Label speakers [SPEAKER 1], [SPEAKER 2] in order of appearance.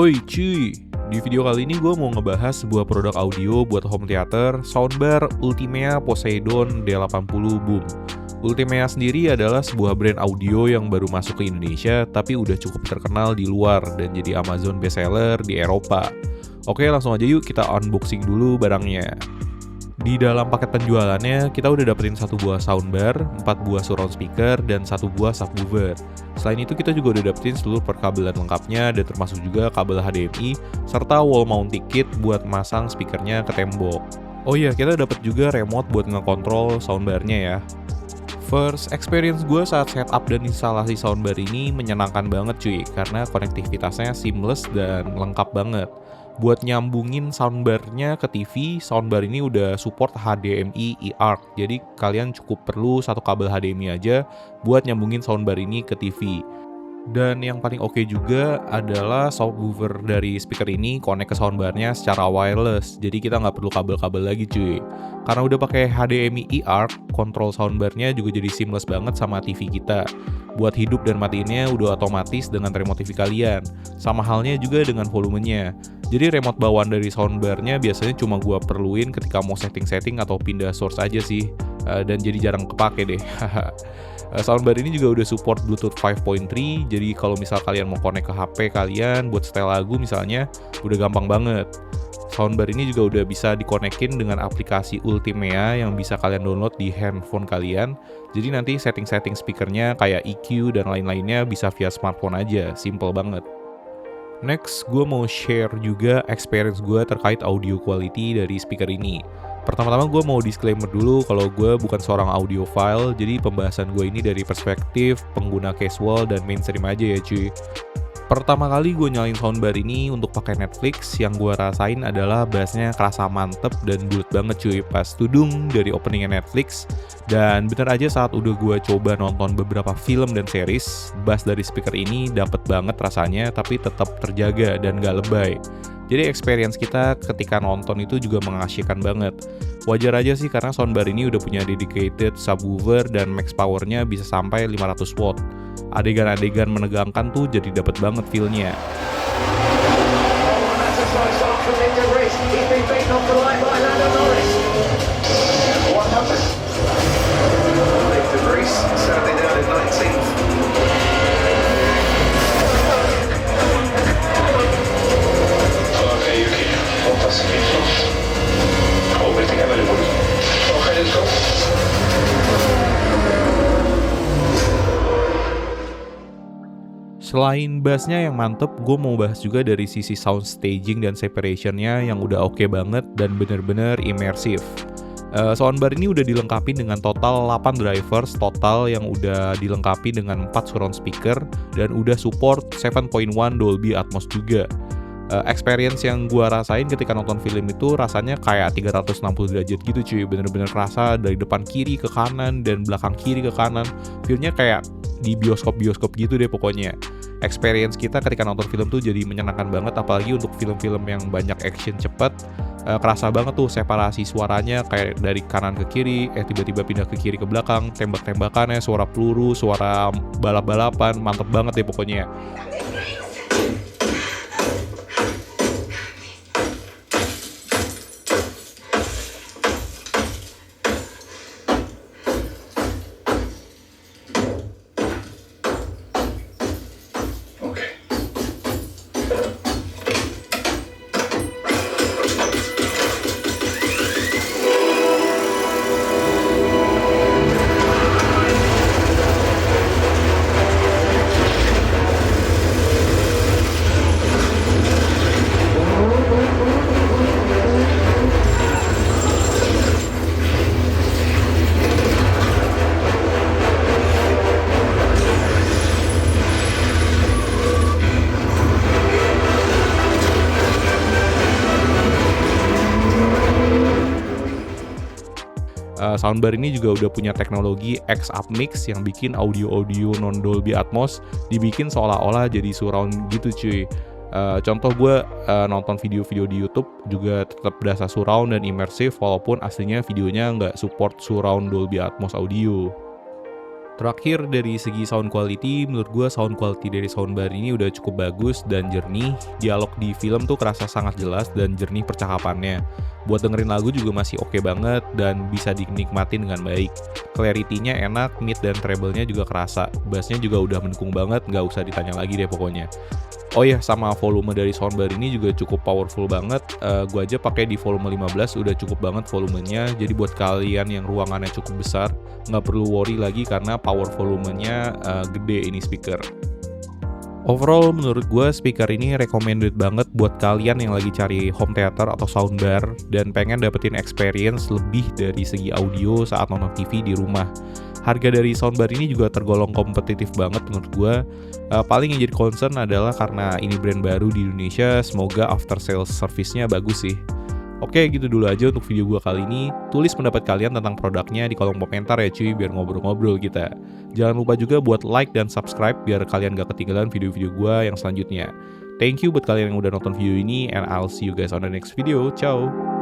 [SPEAKER 1] Oi cuy, di video kali ini gue mau ngebahas sebuah produk audio buat home theater, soundbar Ultimea Poseidon D80 Boom. Ultimea sendiri adalah sebuah brand audio yang baru masuk ke Indonesia tapi udah cukup terkenal di luar dan jadi Amazon bestseller di Eropa. Oke, langsung aja yuk kita unboxing dulu barangnya. Di dalam paket penjualannya, kita udah dapetin 1 buah soundbar, 4 buah surround speaker, dan 1 buah subwoofer. Selain itu, kita juga udah dapetin seluruh perkabelan lengkapnya, dan termasuk juga kabel HDMI, serta wall mount kit buat masang speakernya ke tembok. Oh iya, kita dapet juga remote buat ngekontrol soundbarnya ya. First experience gue saat setup dan instalasi soundbar ini menyenangkan banget cuy, karena konektivitasnya seamless dan lengkap banget. Buat nyambungin soundbarnya ke TV, soundbar ini udah support HDMI eARC. Jadi kalian cukup perlu satu kabel HDMI aja buat nyambungin soundbar ini ke TV. Dan yang paling oke juga adalah subwoofer dari speaker ini connect ke soundbarnya secara wireless. Jadi kita nggak perlu kabel-kabel lagi cuy. Karena udah pakai HDMI eARC, kontrol soundbarnya juga jadi seamless banget sama TV kita. Buat hidup dan matiinnya udah otomatis dengan remote TV kalian. Sama halnya juga dengan volumenya. Jadi remote bawaan dari soundbarnya biasanya cuma gua perluin ketika mau setting-setting atau pindah source aja sih. Dan jadi jarang kepake deh. Soundbar ini juga udah support Bluetooth 5.3, jadi kalau misal kalian mau connect ke HP kalian buat setel lagu misalnya, udah gampang banget. Soundbar ini juga udah bisa dikonekin dengan aplikasi Ultimea yang bisa kalian download di handphone kalian. Jadi nanti setting-setting speakernya kayak EQ dan lain-lainnya bisa via smartphone aja, simple banget. Next, gue mau share juga experience gue terkait audio quality dari speaker ini. Pertama-tama gue mau disclaimer dulu kalau gue bukan seorang audiophile, jadi pembahasan gue ini dari perspektif pengguna casual dan mainstream aja ya cuy. Pertama kali gue nyalain soundbar ini untuk pakai Netflix, yang gue rasain adalah bassnya kerasa mantep dan bulat banget cuy pas tudung dari openingnya Netflix. Dan bener aja saat udah gue coba nonton beberapa film dan series, bass dari speaker ini dapet banget rasanya tapi tetap terjaga dan gak lebay. Jadi experience kita ketika nonton itu juga mengasyikkan banget. Wajar aja sih karena soundbar ini udah punya dedicated subwoofer dan max powernya bisa sampai 500 watt. Adegan-adegan menegangkan tuh jadi dapet banget feel-nya. Selain bassnya yang mantep, gue mau bahas juga dari sisi sound staging dan separationnya yang udah oke banget dan bener-bener imersif. Soundbar ini udah dilengkapi dengan total 8 drivers total yang udah dilengkapi dengan 4 surround speaker dan udah support 7.1 Dolby Atmos juga. Experience yang gue rasain ketika nonton film itu rasanya kayak 360 derajat gitu cuy, bener-bener kerasa dari depan kiri ke kanan dan belakang kiri ke kanan. Feelnya kayak di bioskop-bioskop gitu deh pokoknya. Experience kita ketika nonton film tuh jadi menyenangkan banget, apalagi untuk film-film yang banyak action cepet. Kerasa banget tuh separasi suaranya kayak dari kanan ke kiri, tiba-tiba pindah ke kiri ke belakang, tembak-tembakannya, suara peluru, suara balap-balapan, mantep banget deh pokoknya. Soundbar ini juga udah punya teknologi X-Upmix yang bikin audio-audio non-Dolby Atmos dibikin seolah-olah jadi surround gitu cuy. Contoh gue nonton video-video di YouTube juga tetap berasa surround dan imersif walaupun aslinya videonya nggak support surround Dolby Atmos audio. Terakhir dari segi sound quality, menurut gue sound quality dari soundbar ini udah cukup bagus dan jernih. Dialog di film tuh kerasa sangat jelas dan jernih percakapannya. Buat dengerin lagu juga masih oke banget dan bisa dinikmatin dengan baik. Clarity-nya enak, mid dan treble-nya juga kerasa. Bass-nya juga udah mendukung banget, nggak usah ditanya lagi deh pokoknya. Oh ya, sama volume dari soundbar ini juga cukup powerful banget. Gue aja pakai di volume 15 udah cukup banget volumenya. Jadi buat kalian yang ruangannya cukup besar, nggak perlu worry lagi karena power volumenya gede ini speaker. Overall menurut gue speaker ini recommended banget buat kalian yang lagi cari home theater atau soundbar dan pengen dapetin experience lebih dari segi audio saat nonton TV di rumah. Harga dari soundbar ini juga tergolong kompetitif banget menurut gue. Paling yang jadi concern adalah karena ini brand baru di Indonesia, semoga after sales service-nya bagus sih. Oke, gitu dulu aja untuk video gue kali ini. Tulis pendapat kalian tentang produknya di kolom komentar ya cuy, biar ngobrol-ngobrol kita. Jangan lupa juga buat like dan subscribe biar kalian gak ketinggalan video-video gue yang selanjutnya. Thank you buat kalian yang udah nonton video ini, and I'll see you guys on the next video. Ciao!